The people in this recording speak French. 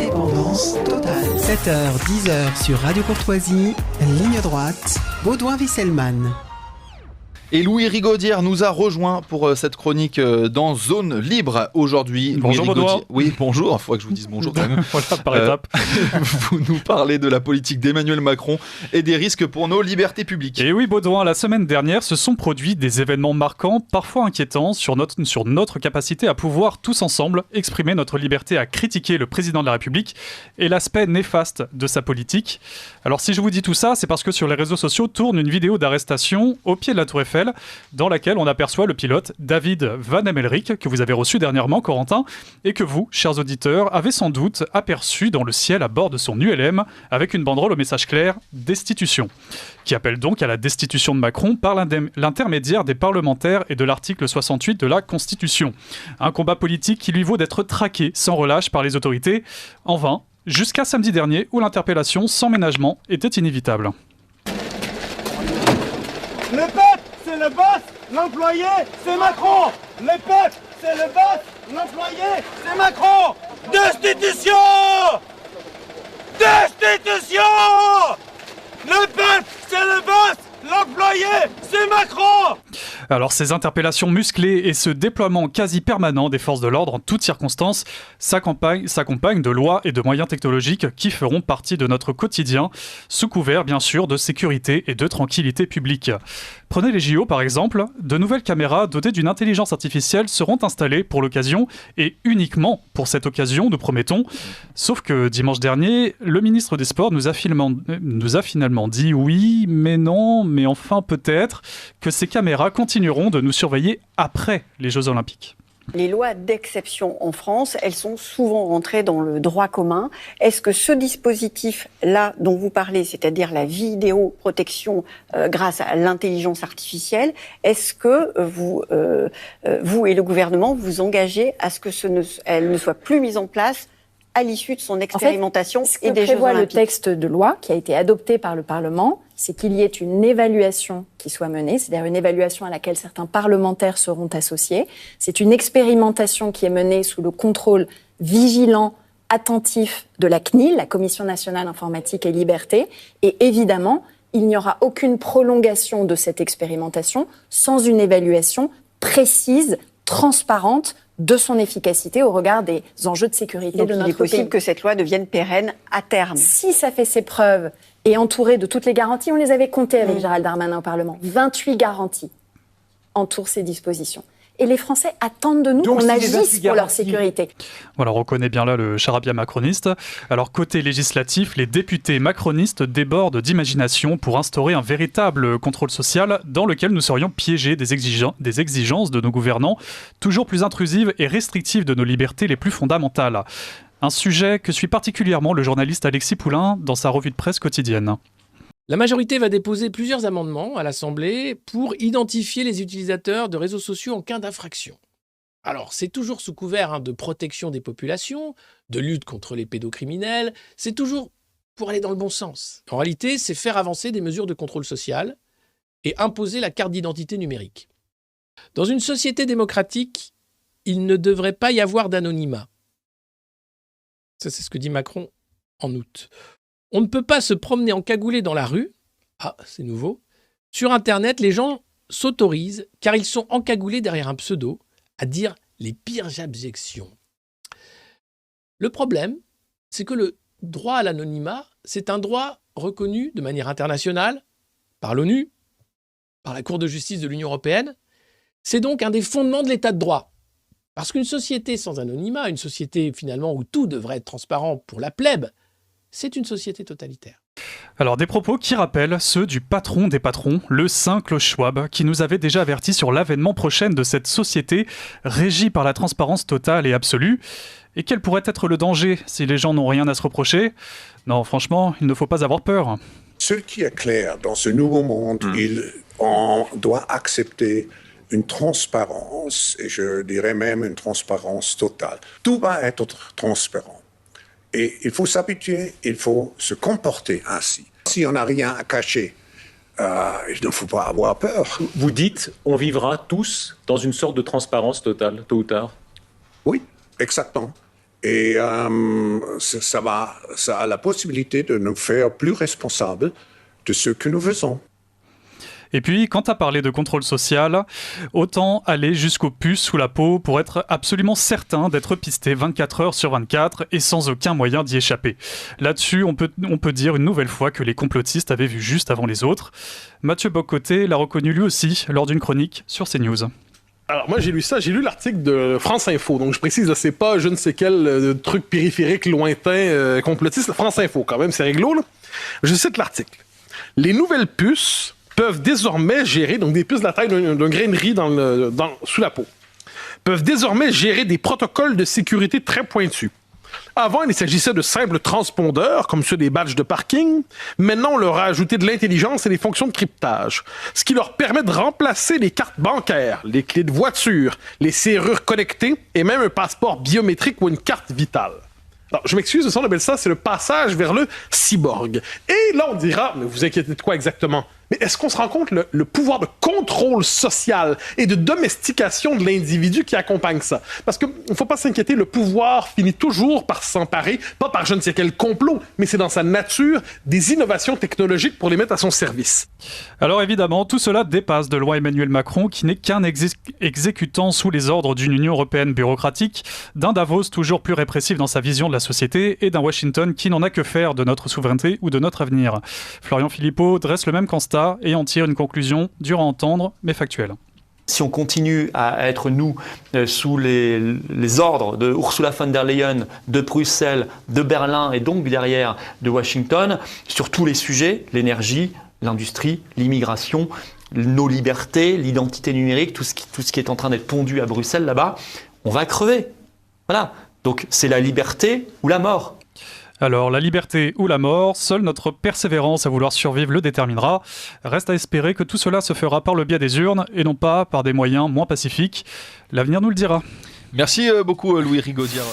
Indépendance totale. 7h, 10h sur Radio Courtoisie, ligne droite, Baudouin-Wisselman. Et Louis Rigaudière nous a rejoint pour cette chronique dans Zone Libre aujourd'hui. Bonjour Baudouin. Oui, bonjour. Il faut que je vous dise bonjour quand même. Voilà, par étape. Vous nous parlez de la politique d'Emmanuel Macron et des risques pour nos libertés publiques. Et oui Baudouin, la semaine dernière se sont produits des événements marquants, parfois inquiétants, sur notre capacité à pouvoir tous ensemble exprimer notre liberté à critiquer le président de la République et l'aspect néfaste de sa politique. Alors si je vous dis tout ça, c'est parce que sur les réseaux sociaux tourne une vidéo d'arrestation au pied de la Tour Eiffel, dans laquelle on aperçoit le pilote David Van Emmelrich, que vous avez reçu dernièrement, Corentin, et que vous, chers auditeurs, avez sans doute aperçu dans le ciel à bord de son ULM, avec une banderole au message clair « Destitution », qui appelle donc à la destitution de Macron par l'intermédiaire des parlementaires et de l'article 68 de la Constitution. Un combat politique qui lui vaut d'être traqué sans relâche par les autorités, en vain, jusqu'à samedi dernier, où l'interpellation sans ménagement était inévitable. Le peuple, c'est le boss, l'employé, c'est Macron. Le peuple, c'est le boss, l'employé, c'est Macron. Destitution! Destitution! Le peuple, c'est le boss, l'employé, c'est Macron. Alors ces interpellations musclées et ce déploiement quasi permanent des forces de l'ordre en toutes circonstances s'accompagnent de lois et de moyens technologiques qui feront partie de notre quotidien, sous couvert bien sûr de sécurité et de tranquillité publique. Prenez les JO par exemple, de nouvelles caméras dotées d'une intelligence artificielle seront installées pour l'occasion et uniquement pour cette occasion, nous promettons. Sauf que dimanche dernier, le ministre des Sports nous a finalement dit oui, mais non, mais enfin peut-être que ces caméras continueront de nous surveiller après les Jeux Olympiques. Les lois d'exception en France, elles sont souvent rentrées dans le droit commun. Est-ce que ce dispositif-là dont vous parlez, c'est-à-dire la vidéoprotection grâce à l'intelligence artificielle, est-ce que vous et le gouvernement vous engagez à ce que elle ne soit plus mise en place à l'issue de son expérimentation et des Jeux Olympiques? Ce que prévoit le texte de loi qui a été adopté par le Parlement, c'est qu'il y ait une évaluation qui soit menée, c'est-à-dire une évaluation à laquelle certains parlementaires seront associés. C'est une expérimentation qui est menée sous le contrôle vigilant, attentif de la CNIL, la Commission nationale informatique et liberté. Et évidemment, il n'y aura aucune prolongation de cette expérimentation sans une évaluation précise, transparente, de son efficacité au regard des enjeux de sécurité de notre pays. Il est possible que cette loi devienne pérenne à terme. Si ça fait ses preuves et entouré de toutes les garanties, on les avait comptées avec Gérald Darmanin au Parlement, 28 garanties entourent ces dispositions. Et les Français attendent de nous qu'on agisse pour leur sécurité. Voilà, on reconnaît bien là le charabia macroniste. Alors, côté législatif, les députés macronistes débordent d'imagination pour instaurer un véritable contrôle social dans lequel nous serions piégés des exigences de nos gouvernants, toujours plus intrusives et restrictives de nos libertés les plus fondamentales. Un sujet que suit particulièrement le journaliste Alexis Poulain dans sa revue de presse quotidienne. La majorité va déposer plusieurs amendements à l'Assemblée pour identifier les utilisateurs de réseaux sociaux en cas d'infraction. Alors, c'est toujours sous couvert de protection des populations, de lutte contre les pédocriminels, c'est toujours pour aller dans le bon sens. En réalité, c'est faire avancer des mesures de contrôle social et imposer la carte d'identité numérique. Dans une société démocratique, il ne devrait pas y avoir d'anonymat. Ça, c'est ce que dit Macron en août. On ne peut pas se promener encagoulé dans la rue. Ah, c'est nouveau. Sur Internet, les gens s'autorisent, car ils sont encagoulés derrière un pseudo, à dire les pires abjections. Le problème, c'est que le droit à l'anonymat, c'est un droit reconnu de manière internationale par l'ONU, par la Cour de justice de l'Union européenne. C'est donc un des fondements de l'état de droit. Parce qu'une société sans anonymat, une société finalement où tout devrait être transparent pour la plèbe, c'est une société totalitaire. Alors des propos qui rappellent ceux du patron des patrons, le saint Klaus Schwab, qui nous avait déjà averti sur l'avènement prochain de cette société régie par la transparence totale et absolue. Et quel pourrait être le danger si les gens n'ont rien à se reprocher? Non, franchement, il ne faut pas avoir peur. Ce qui est clair dans ce nouveau monde, on doit accepter une transparence, et je dirais même une transparence totale. Tout va être transparent. Et il faut s'habituer, il faut se comporter ainsi. Si on n'a rien à cacher, il ne faut pas avoir peur. Vous dites, on vivra tous dans une sorte de transparence totale, tôt ou tard? Oui, exactement. Et ça a la possibilité de nous faire plus responsables de ce que nous faisons. Et puis, quand tu as parlé de contrôle social, autant aller jusqu'aux puces sous la peau pour être absolument certain d'être pisté 24 heures sur 24 et sans aucun moyen d'y échapper. Là-dessus, on peut dire une nouvelle fois que les complotistes avaient vu juste avant les autres. Mathieu Bock-Côté l'a reconnu lui aussi lors d'une chronique sur CNews. Alors moi j'ai lu l'article de France Info, donc je précise, là, c'est pas je ne sais quel truc périphérique lointain complotiste, France Info quand même, c'est réglo là. Je cite l'article. Les nouvelles puces peuvent désormais gérer, donc des puces de la taille d'un grain de riz sous la peau, peuvent désormais gérer des protocoles de sécurité très pointus. Avant, il s'agissait de simples transpondeurs, comme ceux des badges de parking. Maintenant, on leur a ajouté de l'intelligence et des fonctions de cryptage, ce qui leur permet de remplacer les cartes bancaires, les clés de voiture, les serrures connectées et même un passeport biométrique ou une carte vitale. Alors, je m'excuse, on appelle ça, c'est le passage vers le cyborg. Et là, on dira, mais vous inquiétez de quoi exactement? Mais est-ce qu'on se rend compte le pouvoir de contrôle social et de domestication de l'individu qui accompagne ça? Parce qu'il ne faut pas s'inquiéter, le pouvoir finit toujours par s'emparer, pas par je ne sais quel complot, mais c'est dans sa nature des innovations technologiques pour les mettre à son service. Alors évidemment, tout cela dépasse de loin Emmanuel Macron, qui n'est qu'un exécutant sous les ordres d'une Union européenne bureaucratique, d'un Davos toujours plus répressif dans sa vision de la société et d'un Washington qui n'en a que faire de notre souveraineté ou de notre avenir. Florian Philippot dresse le même constat et en tire une conclusion dure à entendre, mais factuelle. Si on continue à être, nous, sous les ordres de Ursula von der Leyen, de Bruxelles, de Berlin et donc derrière de Washington, sur tous les sujets, l'énergie, l'industrie, l'immigration, nos libertés, l'identité numérique, tout ce qui est en train d'être pondu à Bruxelles là-bas, on va crever. Voilà. Donc c'est la liberté ou la mort. Alors, la liberté ou la mort, seule notre persévérance à vouloir survivre le déterminera. Reste à espérer que tout cela se fera par le biais des urnes et non pas par des moyens moins pacifiques. L'avenir nous le dira. Merci beaucoup Louis Rigaudière.